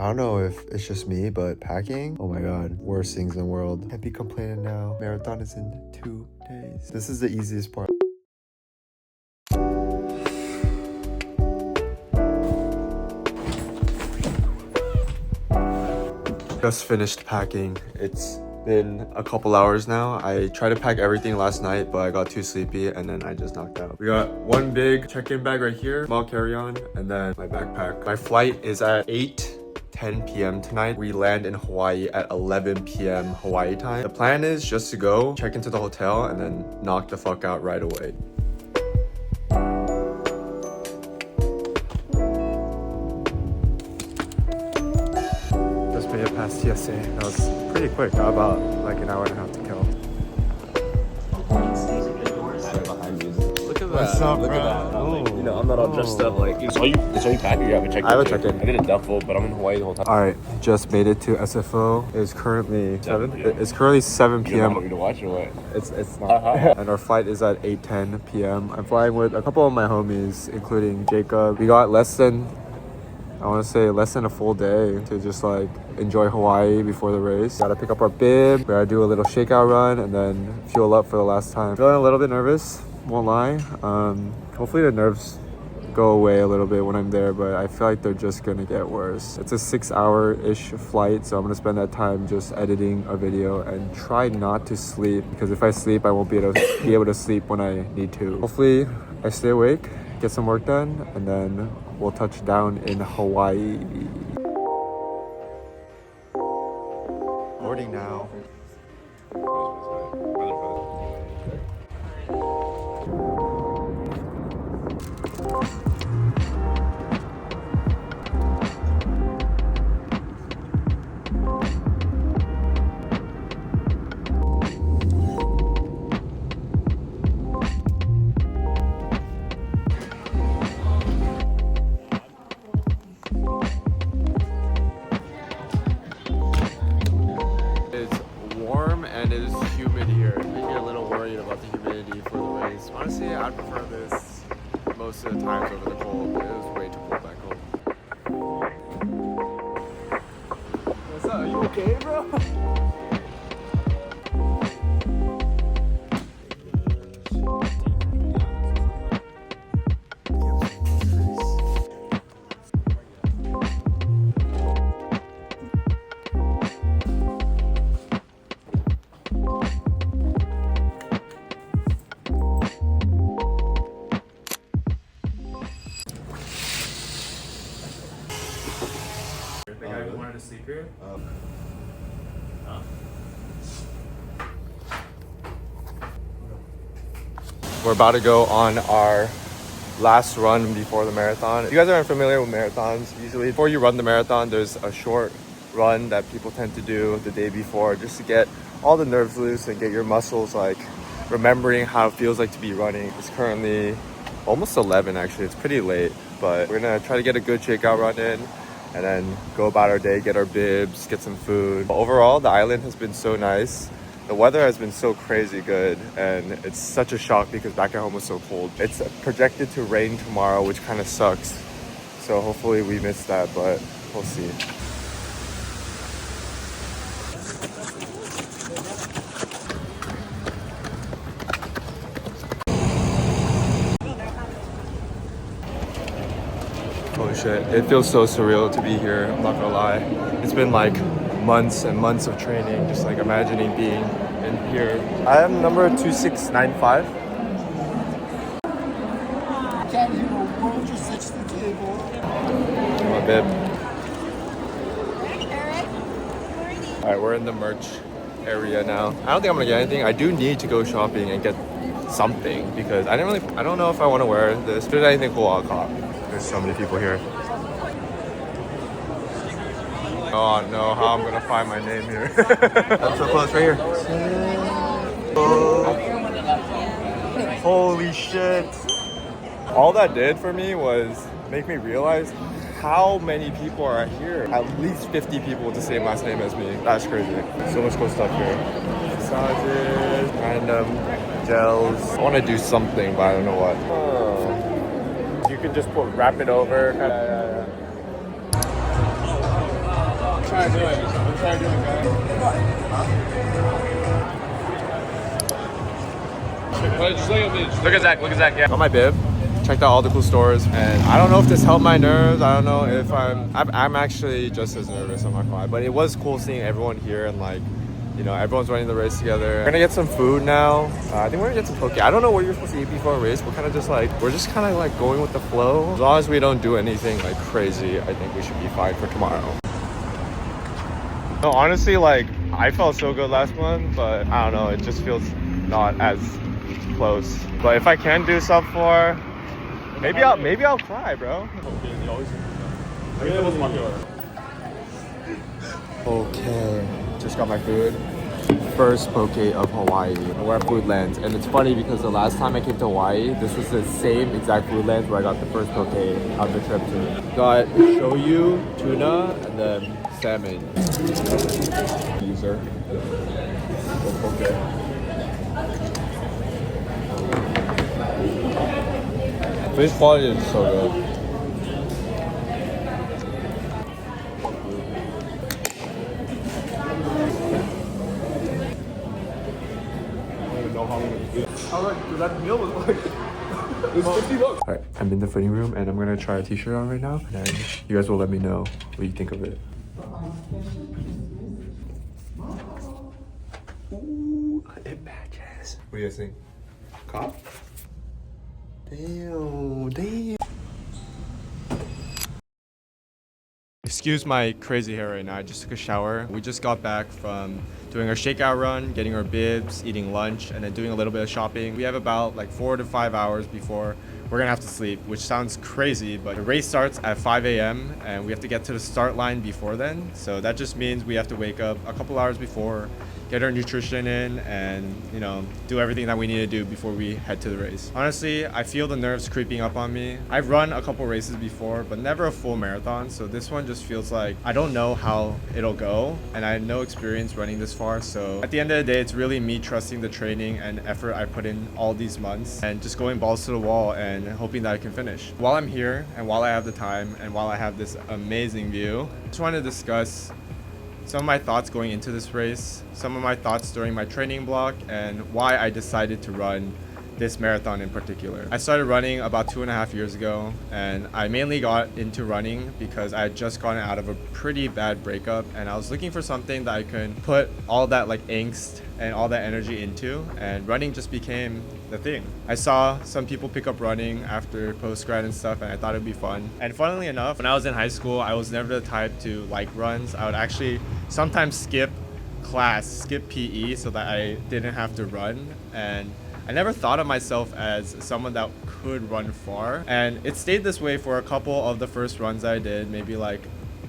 I don't know if it's just me, but packing, oh my god, worst things in the world. Can't be complaining now. Marathon is in 2 days. This is the easiest part. Just finished packing. It's been a couple hours now. I tried to pack everything last night, but I got too sleepy and then I just knocked out. We got one big check-in bag right here, small carry-on, and then my backpack. My flight is at 8:10 p.m. tonight. We land in Hawaii at 11 p.m. Hawaii time. The plan is just to go, check into the hotel, and then knock the fuck out right away. Just made it past TSA. That was pretty quick. Got about like an hour and a half to kill. Look at that. What's up, Look bro? at that. Like, you know, I'm not all dressed up like. It's all you pack, or you have a check-in? I have a check-in. I did a duffel, but I'm in Hawaii the whole time. Alright, just made it to SFO. It's currently 7? Yeah. It's currently 7 You don't p.m. want me to watch or what? It's not. And our flight is at 8:10 p.m. I'm flying with a couple of my homies, including Jacob. We got less than a full day to just like enjoy Hawaii before the race. Gotta pick up our bib, we gotta do a little shakeout run, and then fuel up for the last time. Feeling a little bit nervous, won't lie. Hopefully the nerves go away a little bit when I'm there, but I feel like they're just gonna get worse. It's a 6-hour-ish flight, so I'm gonna spend that time just editing a video and try not to sleep, because if I sleep, I won't be able to sleep when I need to. Hopefully I stay awake, get some work done, and then we'll touch down in Hawaii. Boarding now. And it is humid here. Made me a little worried about the humidity for the race. Honestly, I'd prefer this most of the times over the cold, but it was way too cold back home. What's up? Are you okay, bro? To sleep here? We're about to go on our last run before the marathon. If you guys aren't familiar with marathons, usually before you run the marathon, there's a short run that people tend to do the day before just to get all the nerves loose and get your muscles like remembering how it feels like to be running. It's currently almost 11 actually. It's pretty late, but we're gonna try to get a good shakeout run in and then go about our day, get our bibs, get some food. Overall, the island has been so nice. The weather has been so crazy good, and it's such a shock because back at home was so cold. It's projected to rain tomorrow, which kind of sucks. So hopefully we miss that, but we'll see. Holy shit, it feels so surreal to be here, I'm not gonna lie. It's been like months and months of training, just like imagining being in here. I am number 2695. My bib. Alright, we're in the merch area now. I don't think I'm gonna get anything. I do need to go shopping and get something because I don't know if I want to wear this. If there's anything cool, I'll cop. There's so many people here. Oh no, how I'm gonna find my name here. I'm so close, right here. Oh. Holy shit. All that did for me was make me realize how many people are here. At least 50 people with the same last name as me. That's crazy. So much cool stuff here. Massages, random gels. I want to do something, but I don't know what. Oh. You can just wrap it over. trying to do it. I'm trying to do it, guys. Look at Zach, yeah. Got my bib, checked out all the cool stores, and I don't know if this helped my nerves. I don't know if I'm actually just as nervous, I'm not gonna lie. But it was cool seeing everyone here and like, you know, everyone's running the race together. We're gonna get some food now. I think we're gonna get some poke. I don't know what you're supposed to eat before a race. We're kind of just like, we're just kind of like going with the flow. As long as we don't do anything like crazy, I think we should be fine for tomorrow. No, honestly, like, I felt so good last month, but I don't know, it just feels not as close. But if I can do sub 4, maybe I'll cry, bro. Okay, just got my food. First poke of Hawaii, where Food Lands. And it's funny because the last time I came to Hawaii, this was the same exact Food Lands where I got the first poke of the trip to. Got shoyu, tuna, and then salmon. User. Okay. Fish quality is so good. That meal was like it was $50. Alright, I'm in the fitting room and I'm gonna try a t-shirt on right now, and you guys will let me know what you think of it. Ooh, it matches. What do you guys think? Cop? Damn. Excuse my crazy hair right now. I just took a shower. We just got back from doing our shakeout run, getting our bibs, eating lunch, and then doing a little bit of shopping. We have about like 4 to 5 hours before we're gonna have to sleep, which sounds crazy, but the race starts at 5 a.m. and we have to get to the start line before then. So that just means we have to wake up a couple hours before, get our nutrition in, and, you know, do everything that we need to do before we head to the race. Honestly, I feel the nerves creeping up on me. I've run a couple races before, but never a full marathon, so this one just feels like I don't know how it'll go, and I have no experience running this far. So at the end of the day, it's really me trusting the training and effort I put in all these months and just going balls to the wall and hoping that I can finish. While I'm here and while I have the time and while I have this amazing view, I just want to discuss some of my thoughts going into this race, some of my thoughts during my training block, and why I decided to run this marathon in particular. I started running about 2.5 years ago, and I mainly got into running because I had just gotten out of a pretty bad breakup, and I was looking for something that I could put all that like angst and all that energy into, and running just became the thing. I saw some people pick up running after post-grad and stuff, and I thought it'd be fun. And funnily enough, when I was in high school, I was never the type to like runs. I would actually sometimes skip class, skip PE so that I didn't have to run, and I never thought of myself as someone that could run far, and it stayed this way for a couple of the first runs I did, maybe like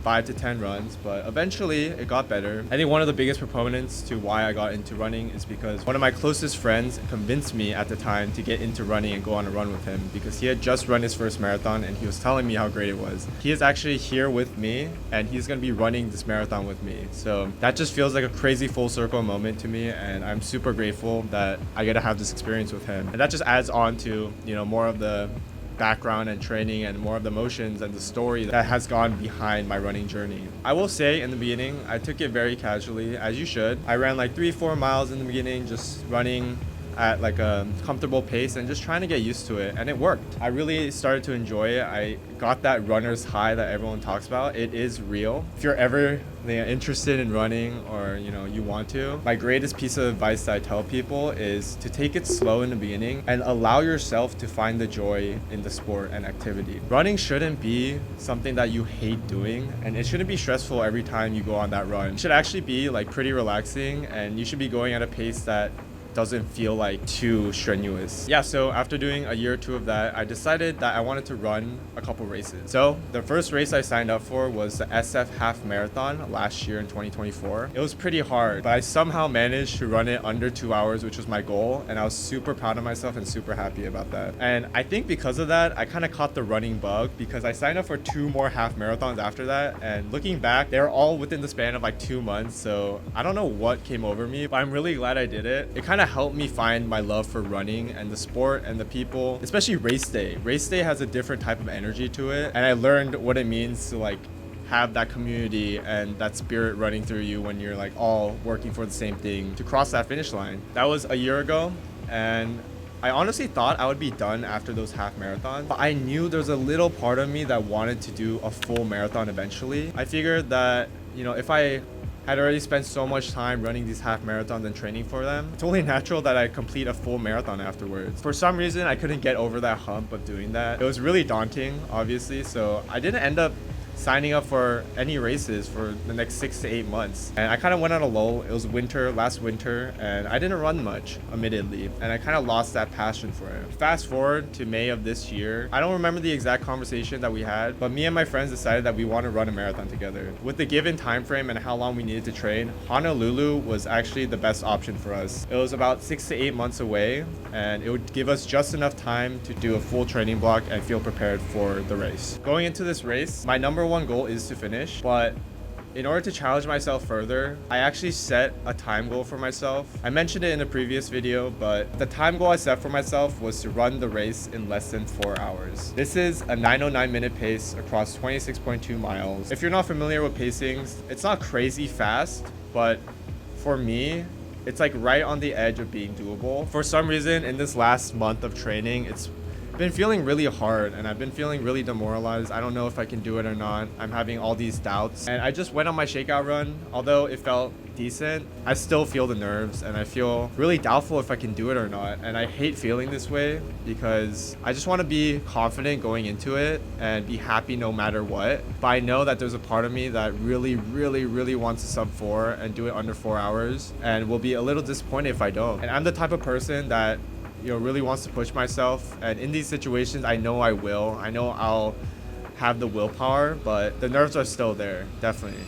5 to 10 runs, but eventually it got better. I think one of the biggest proponents to why I got into running is because one of my closest friends convinced me at the time to get into running and go on a run with him, because he had just run his first marathon and he was telling me how great it was. He is actually here with me and he's gonna be running this marathon with me. So that just feels like a crazy full circle moment to me, and I'm super grateful that I get to have this experience with him. And that just adds on to, you know, more of the background and training and more of the emotions and the story that has gone behind my running journey. I will say in the beginning, I took it very casually, as you should. I ran like 3-4 miles in the beginning, just running at like a comfortable pace and just trying to get used to it, and it worked. I really started to enjoy it. I got that runner's high that everyone talks about. It is real. If you're ever interested in running, or you want to, my greatest piece of advice that I tell people is to take it slow in the beginning and allow yourself to find the joy in the sport and activity. Running shouldn't be something that you hate doing, and it shouldn't be stressful every time you go on that run. It should actually be like pretty relaxing, and you should be going at a pace that doesn't feel like too strenuous. Yeah, so after doing a year or two of that, I decided that I wanted to run a couple races. So the first race I signed up for was the SF Half Marathon last year in 2024. It was pretty hard, but I somehow managed to run it under 2 hours, which was my goal, and I was super proud of myself and super happy about that. And I think because of that, I kind of caught the running bug, because I signed up for 2 more half marathons after that, and looking back, they're all within the span of like 2 months, so I don't know what came over me, but I'm really glad I did it. It kind of helped me find my love for running and the sport and the people, especially race day. Race day has a different type of energy to it, and I learned what it means to like have that community and that spirit running through you when you're like all working for the same thing to cross that finish line. That was a year ago, and I honestly thought I would be done after those half marathons, but I knew there's a little part of me that wanted to do a full marathon eventually. I figured that, you know, if I had already spent so much time running these half marathons and training for them, it's only natural that I complete a full marathon afterwards. For some reason, I couldn't get over that hump of doing that. It was really daunting, obviously, so I didn't end up signing up for any races for the next 6 to 8 months. And I kind of went on a lull. It was winter, last winter, and I didn't run much, admittedly. And I kind of lost that passion for it. Fast forward to May of this year. I don't remember the exact conversation that we had, but me and my friends decided that we want to run a marathon together. With the given time frame and how long we needed to train, Honolulu was actually the best option for us. It was about 6 to 8 months away, and it would give us just enough time to do a full training block and feel prepared for the race. Going into this race, my number one goal is to finish, but in order to challenge myself further, I actually set a time goal for myself. I mentioned it in a previous video, but the time goal I set for myself was to run the race in less than 4 hours. This is a 9:09 minute pace across 26.2 miles. If you're not familiar with pacings, it's not crazy fast, but for me, it's like right on the edge of being doable. For some reason, in this last month of training, it's been feeling really hard and I've been feeling really demoralized. I don't know if I can do it or not. I'm having all these doubts, and I just went on my shakeout run. Although it felt decent, I still feel the nerves and I feel really doubtful if I can do it or not. And I hate feeling this way because I just want to be confident going into it and be happy no matter what. But I know that there's a part of me that really wants to sub 4 and do it under 4 hours, and will be a little disappointed if I don't. And I'm the type of person that, you know, really wants to push myself, and in these situations I know I will. I know I'll have the willpower, but the nerves are still there, definitely.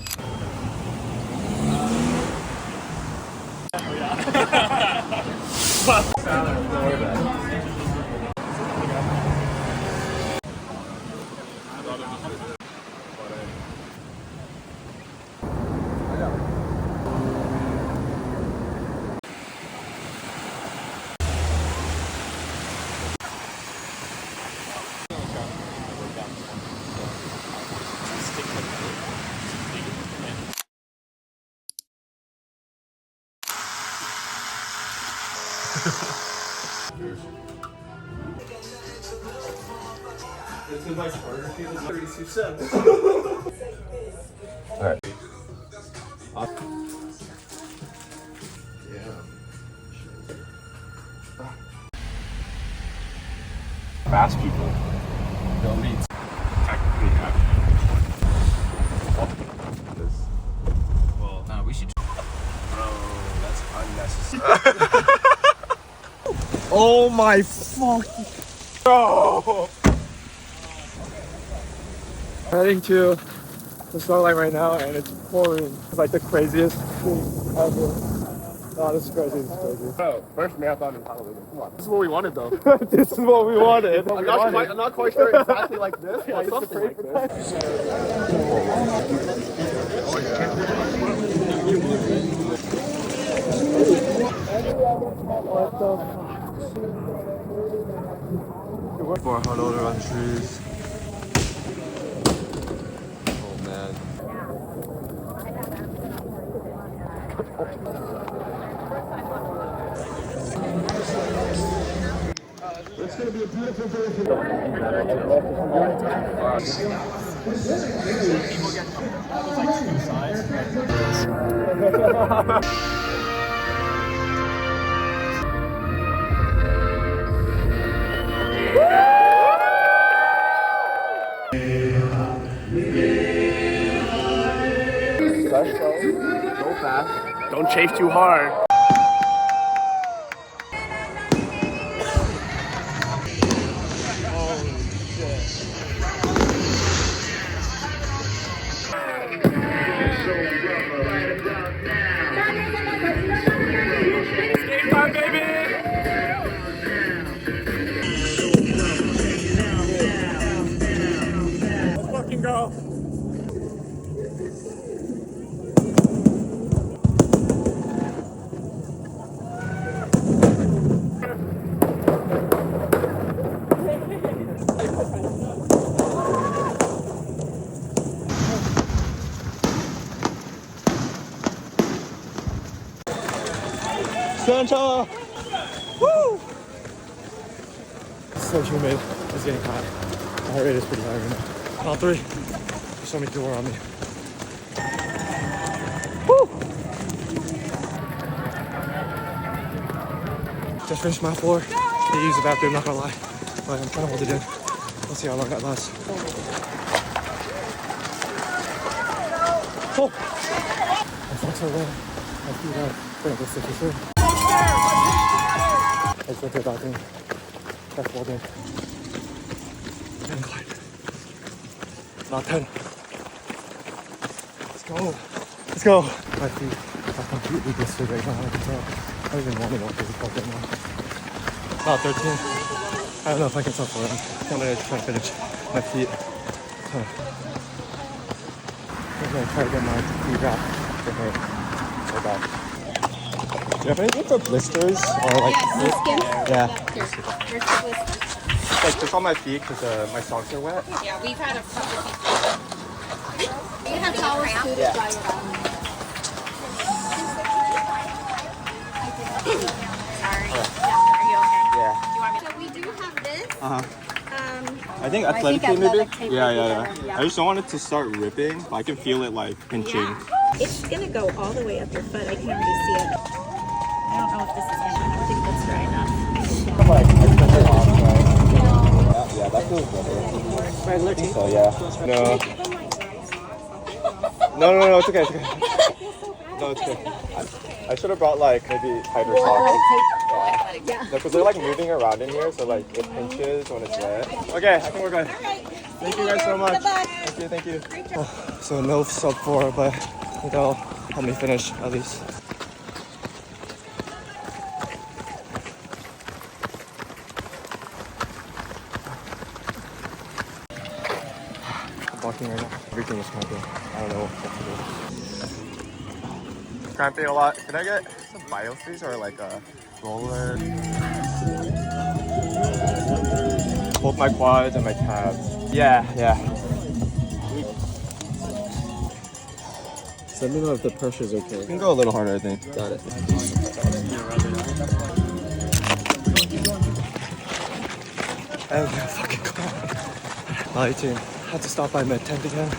This is my starter sheet. It's 32 cents. Alright. Fast people don't need technically have. Well, we should. Bro, that's unnecessary. Oh my fucking bro! Heading to the starlight right now, and it's pouring. It's like the craziest thing ever. Oh, this is crazy. This is crazy. Bro, first marathon in Honolulu. Come on. This is what we wanted, though. This is what we wanted. I'm not quite sure exactly like this, but something like this. For Honolulu run shoes. Oh man. It's going to be a beautiful day for Go fast. Don't chafe too hard. Game time, baby! Let's fucking go. Downtown! Woo! It's so humid. It's getting hot. My heart rate is pretty high right now. Mile 3. There's so many people around me. Woo! Just finished mile 4. I use the bathroom, not gonna lie. But I'm trying to hold it in. We'll see how long that lasts. Oh! I felt so well. My feet are gonna go sick for sure. I just went to the bathroom. That's all day. Incline. Not 10. Let's go. Let's go. My feet are completely blistered right now. I can tell. I don't even want to know what it's called right now. About 13. I don't know if I can stop for it. I'm gonna try to finish my feet. I'm gonna try to get my feet wrapped. They hurt so bad. Do you have anything for blisters or like? Yeah, skin. Yeah. Here's the blister. Like just on my feet because my socks are wet. Yeah, we've had a couple people. Do you have towels too to dry it out? Sorry. Yeah. Are you okay? Yeah. Do you want me to? So we do have this. I think athletic tape maybe? Yeah. I just don't want it to start ripping. I can feel it like pinching. Yeah. It's gonna go all the way up your foot. I can already see it. I don't know if this is gonna. I don't think that's dry enough. Yeah, that feels better. Regular tape. So yeah. No, it's okay. No, it's okay. I should have brought like maybe tighter socks. Yeah. No, because they're like moving around in here, so like it pinches when it's wet. Okay, I think we're good. Thank you guys so much. Thank you. Oh, so no sub 4, but I think that'll help me finish at least. I'm walking right now. Everything is cramping. I don't know what to do. Cramping a lot. Can I get some biofreeze or like a roller? Both my quads and my calves. Yeah. So let me know if the pressure's okay. You can go a little harder, I think. Got it. And fucking come on. My team had to stop by mid-tent again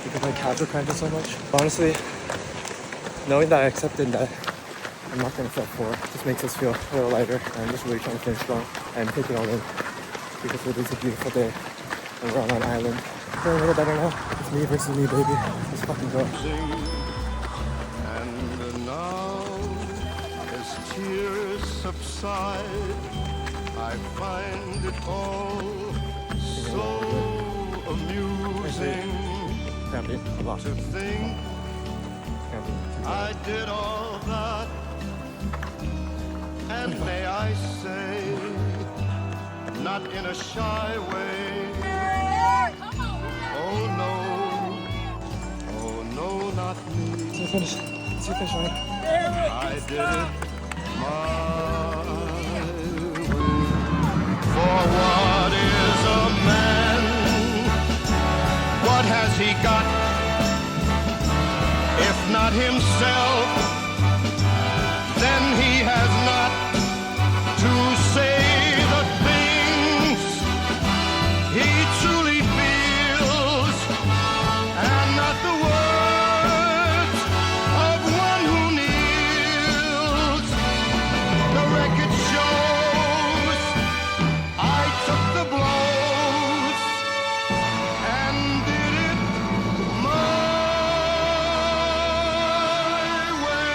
because my calves were cramping so much. Honestly, knowing that I accepted that I'm not gonna set 4 just makes us feel a little lighter. And I'm just really trying to finish strong and take it all in because it is a beautiful day and we're on an island. Feeling a little better now. It's me versus me, baby. Let's fucking go. And now, as tears subside, I find it all so amusing Cramping. I'm lost. to think I did all that. And may I say, not in a shy way. Oh no, not me. See you finish. Ryan. I did it my way. For what is a man? What has he got? If not himself, then he has not to say the things he truly feels, and not the words of one who kneels. The record shows I took the blows and did it my way.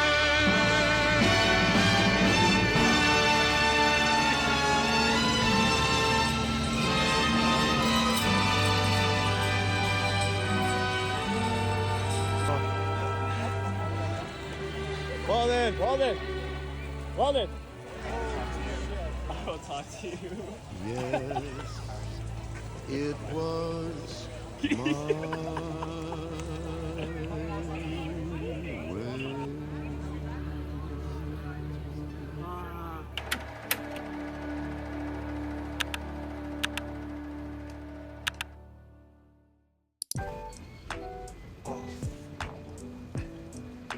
Walden. I will talk to you. Yes, it was my way.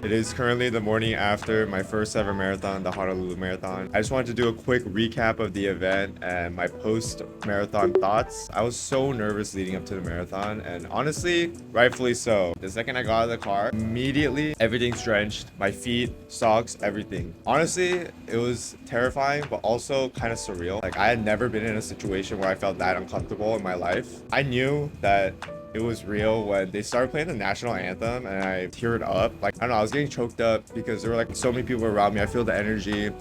It is currently the morning after my first ever marathon, the Honolulu Marathon. I just wanted to do a quick recap of the event and my post-marathon thoughts. I was so nervous leading up to the marathon, and honestly, rightfully so. The second I got out of the car, immediately everything's drenched. My feet, socks, everything. Honestly, it was terrifying, but also kind of surreal. Like, I had never been in a situation where I felt that uncomfortable in my life. I knew that it was real when they started playing the national anthem and I teared up. Like, I don't know, I was getting choked up because there were like so many people around me. I feel the energy.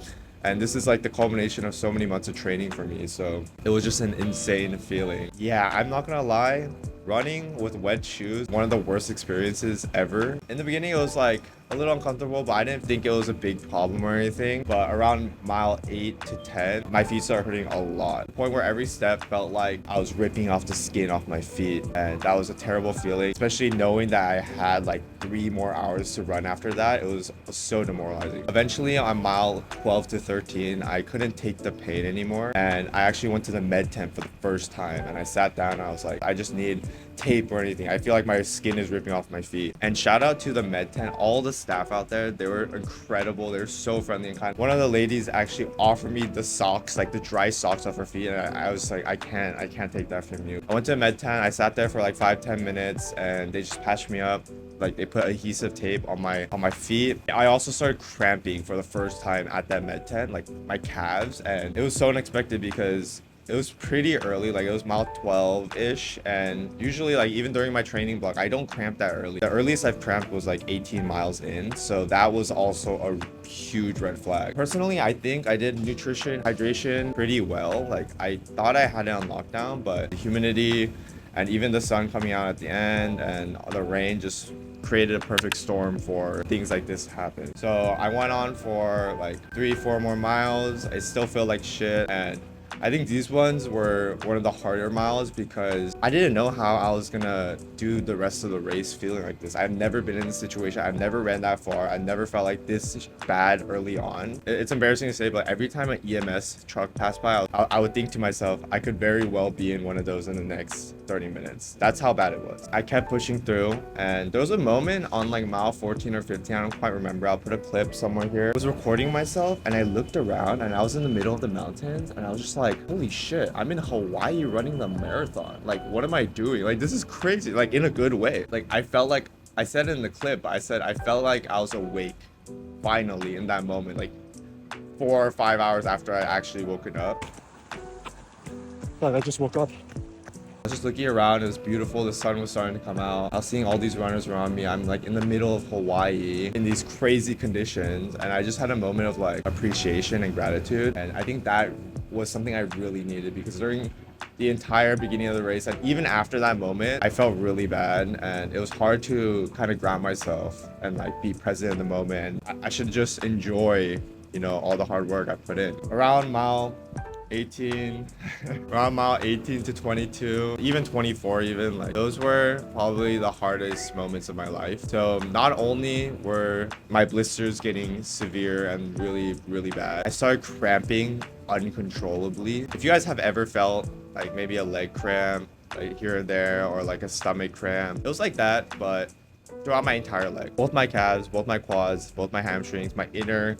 And this is like the culmination of so many months of training for me. So it was just an insane feeling. Yeah, I'm not gonna lie. Running with wet shoes, one of the worst experiences ever. In the beginning, it was like a little uncomfortable, but I didn't think it was a big problem or anything. But around mile 8 to 10, my feet started hurting a lot. The point where every step felt like I was ripping off the skin off my feet. And that was a terrible feeling, especially knowing that I had like 3 more hours to run after that. It was so demoralizing. Eventually on mile 12 to 13, I couldn't take the pain anymore. And I actually went to the med tent for the first time. And I sat down and I was like, I just need tape or anything. I feel like my skin is ripping off my feet. And shout out to the med tent, all the staff out there. They were incredible. They were so friendly and kind. One of the ladies actually offered me the socks, like the dry socks off her feet, and I was like, I can't take that from you. I went to the med tent. I sat there for like 5-10 minutes and they just patched me up. Like, they put adhesive tape on my feet. I also started cramping for the first time at that med tent, like my calves, and it was so unexpected because it was pretty early, like it was mile 12-ish, and usually, like, even during my training block, I don't cramp that early. The earliest I've cramped was like 18 miles in, so that was also a huge red flag. Personally, I think I did nutrition, hydration pretty well. Like, I thought I had it on lockdown, but the humidity and even the sun coming out at the end and the rain just created a perfect storm for things like this to happen. So I went on for like 3-4 more miles. I still feel like shit, and I think these ones were one of the harder miles because I didn't know how I was gonna do the rest of the race feeling like this. I've never been in this situation. I've never ran that far. I never felt like this bad early on. It's embarrassing to say, but every time an EMS truck passed by, I would think to myself, I could very well be in one of those in the next 30 minutes. That's how bad it was. I kept pushing through, and there was a moment on like mile 14 or 15, I don't quite remember. I'll put a clip somewhere here. I was recording myself and I looked around and I was in the middle of the mountains and I was just like, holy shit, I'm in Hawaii running the marathon. Like, what am I doing? Like, this is crazy, like in a good way. Like, I felt like, I said in the clip, I said I felt like I was awake finally in that moment, like 4 or 5 hours after I actually woken up. Like, I just woke up. I was just looking around, it was beautiful, the sun was starting to come out. I was seeing all these runners around me. I'm like in the middle of Hawaii in these crazy conditions, and I just had a moment of like appreciation and gratitude. And I think that was something I really needed because during the entire beginning of the race and even after that moment, I felt really bad and it was hard to kind of ground myself and like be present in the moment. I should just enjoy, you know, all the hard work I put in. Around mile 18 around mile 18 to 22, even 24, even, like, those were probably the hardest moments of my life. So not only were my blisters getting severe and really bad, I started cramping uncontrollably. If you guys have ever felt like maybe a leg cramp like here and there, or like a stomach cramp, it was like that, but throughout my entire leg. Both my calves, both my quads, both my hamstrings, my inner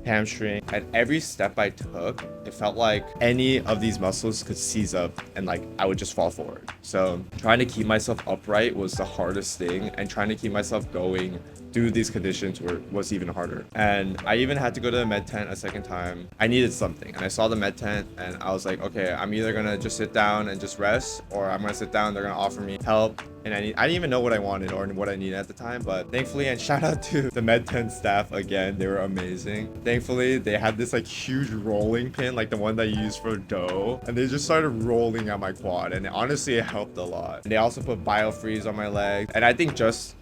hamstring. At every step I took, it felt like any of these muscles could seize up and like I would just fall forward. So trying to keep myself upright was the hardest thing, and trying to keep myself going through these conditions was even harder. And I even had to go to the med tent a second time. I needed something, and I saw the med tent and I was like, okay, I'm either gonna just sit down and just rest, or I'm gonna sit down, they're gonna offer me help. And I didn't even know what I wanted or what I needed at the time, but thankfully, and shout out to the med tent staff again, they were amazing. Thankfully, they had this like huge rolling pin, like the one that you use for dough, and they just started rolling on my quad, and honestly, it helped a lot. And they also put biofreeze on my legs, and I think just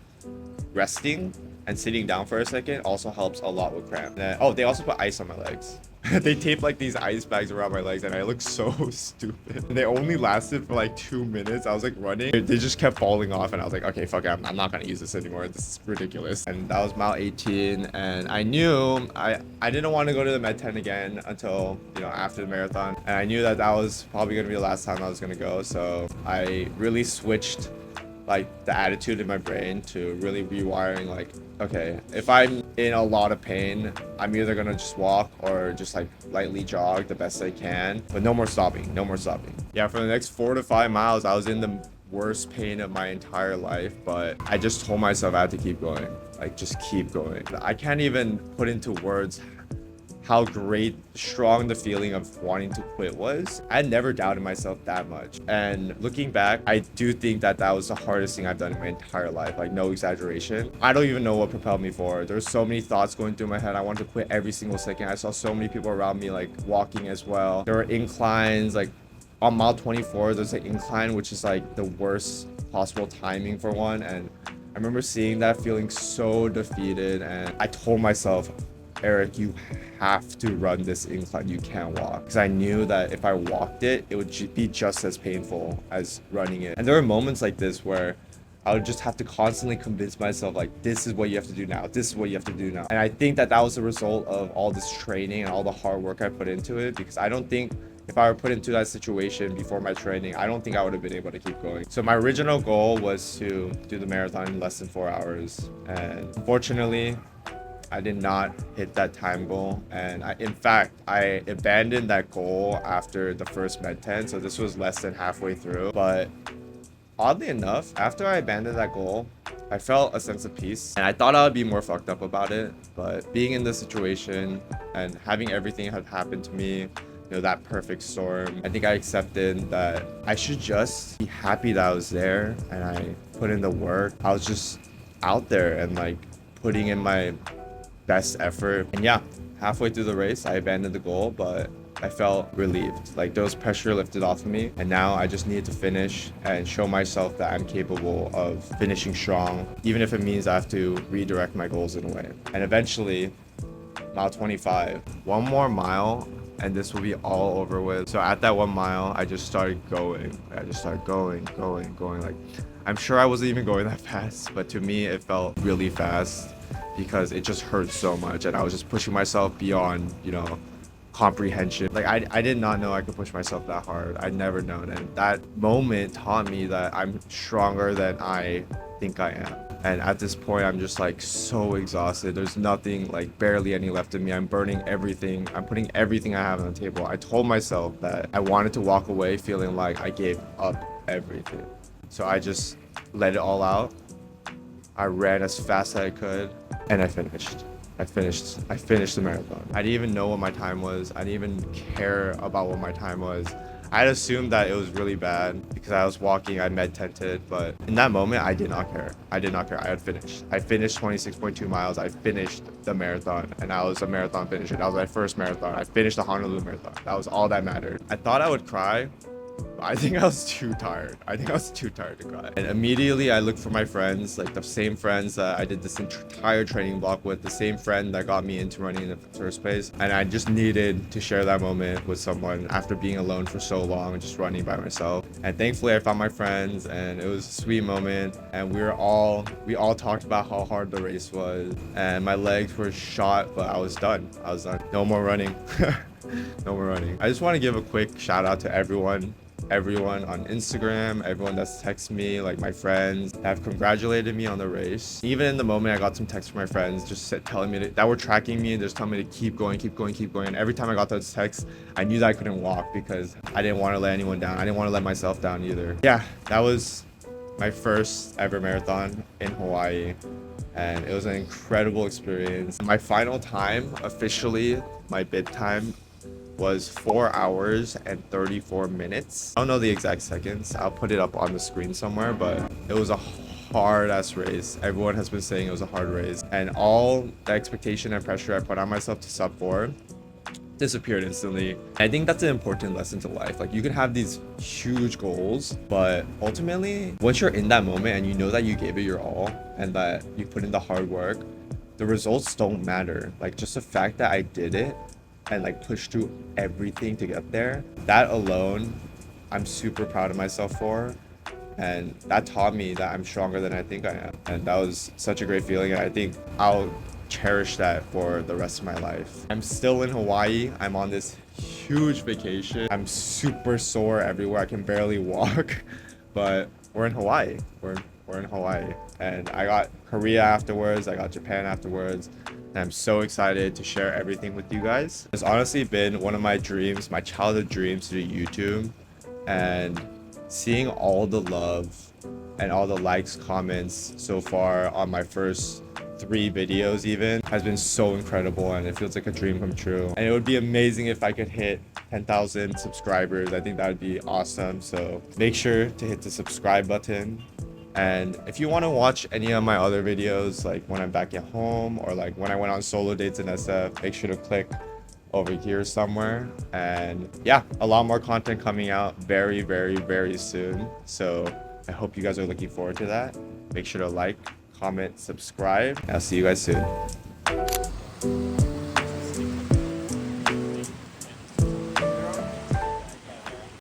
resting and sitting down for a second also helps a lot with cramp. And oh, they also put ice on my legs. They taped like these ice bags around my legs and I looked so stupid. And they only lasted for like 2 minutes. I was like running. They just kept falling off and I was like, okay, fuck it. I'm not gonna use this anymore. This is ridiculous. And that was mile 18. And I knew I didn't want to go to the med tent again until, you know, after the marathon. And I knew that that was probably gonna be the last time I was gonna go. So I really switched like the attitude in my brain to really rewiring like, okay, if I'm in a lot of pain, I'm either gonna just walk or just like lightly jog the best I can, but no more stopping, no more stopping. Yeah, for the next 4 to 5 miles, I was in the worst pain of my entire life, but I just told myself I had to keep going, like just keep going. I can't even put into words how strong the feeling of wanting to quit was. I never doubted myself that much. And looking back, I do think that that was the hardest thing I've done in my entire life, like no exaggeration. I don't even know what propelled me forward. There's so many thoughts going through my head. I wanted to quit every single second. I saw so many people around me like walking as well. There were inclines, like on mile 24, there's an incline, which is like the worst possible timing for one. And I remember seeing that, feeling so defeated. And I told myself, Eric, you have to run this incline. You can't walk. Because I knew that if I walked it, it would be just as painful as running it. And there were moments like this where I would just have to constantly convince myself, like, this is what you have to do now. This is what you have to do now. And I think that that was the result of all this training and all the hard work I put into it. Because I don't think if I were put into that situation before my training, I don't think I would have been able to keep going. So my original goal was to do the marathon in less than 4 hours. And unfortunately, I did not hit that time goal, and in fact, I abandoned that goal after the first med tent, so this was less than halfway through. But oddly enough, after I abandoned that goal, I felt a sense of peace, and I thought I would be more fucked up about it, but being in this situation and having everything have happened to me, you know, that perfect storm, I think I accepted that I should just be happy that I was there and I put in the work. I was just out there and like putting in my best effort. And yeah, halfway through the race, I abandoned the goal, but I felt relieved. Like there was pressure lifted off of me. And now I just needed to finish and show myself that I'm capable of finishing strong, even if it means I have to redirect my goals in a way. And eventually, mile 25, one more mile, and this will be all over with. So at that 1 mile, I just started going. I just started going. Like, I'm sure I wasn't even going that fast, but to me, it felt really fast, because it just hurt so much and I was just pushing myself beyond, you know, comprehension. Like I did not know I could push myself that hard. I'd never known. And that moment taught me that I'm stronger than I think I am. And at this point, I'm just like so exhausted. There's nothing, like barely any left in me. I'm burning everything. I'm putting everything I have on the table. I told myself that I wanted to walk away feeling like I gave up everything. So I just let it all out. I ran as fast as I could, and I finished. I finished the marathon. I didn't even know what my time was. I didn't even care about what my time was. I had assumed that it was really bad because I was walking, I med tented, but in that moment, I did not care. I did not care. I had finished. I finished 26.2 miles. I finished the marathon, and I was a marathon finisher. That was my first marathon. I finished the Honolulu marathon. That was all that mattered. I thought I would cry. I think I was too tired. I think I was too tired to cry. And immediately I looked for my friends, like the same friends that I did this entire training block with, the same friend that got me into running in the first place. And I just needed to share that moment with someone after being alone for so long and just running by myself. And thankfully I found my friends, and it was a sweet moment. And we all talked about how hard the race was. And my legs were shot, but I was done. No more running. No more running. I just want to give a quick shout out to everyone on Instagram, everyone that's texted me, like my friends that have congratulated me on the race. Even in the moment, I got some texts from my friends just telling me that were tracking me and just telling me to keep going. And every time I got those texts, I knew that I couldn't walk because I didn't want to let anyone down. I didn't want to let myself down either. Yeah, that was my first ever marathon in Hawaii, and it was an incredible experience. My final time, officially, my bid time, was 4 hours and 34 minutes. I don't know the exact seconds. I'll put it up on the screen somewhere, but it was a hard ass race. Everyone has been saying it was a hard race, and all the expectation and pressure I put on myself to sub 4 disappeared instantly. I think that's an important lesson to life. Like, you can have these huge goals, but ultimately, once you're in that moment and you know that you gave it your all and that you put in the hard work, the results don't matter. Like, just the fact that I did it and like pushed through everything to get there, that alone, I'm super proud of myself for. And that taught me that I'm stronger than I think I am. And that was such a great feeling. And I think I'll cherish that for the rest of my life. I'm still in Hawaii. I'm on this huge vacation. I'm super sore everywhere. I can barely walk, but we're in Hawaii. We're we're in Hawaii. And I got Korea afterwards, I got Japan afterwards. And I'm so excited to share everything with you guys. It's honestly been one of my dreams, my childhood dreams, to do YouTube. And seeing all the love and all the likes, comments so far on my first 3 videos even has been so incredible, and it feels like a dream come true. And it would be amazing if I could hit 10,000 subscribers. I think that would be awesome. So make sure to hit the subscribe button. And if you want to watch any of my other videos, like when I'm back at home or like when I went on solo dates in SF, make sure to click over here somewhere. And yeah, a lot more content coming out very, very, very soon. So I hope you guys are looking forward to that. Make sure to like, comment, subscribe, and I'll see you guys soon.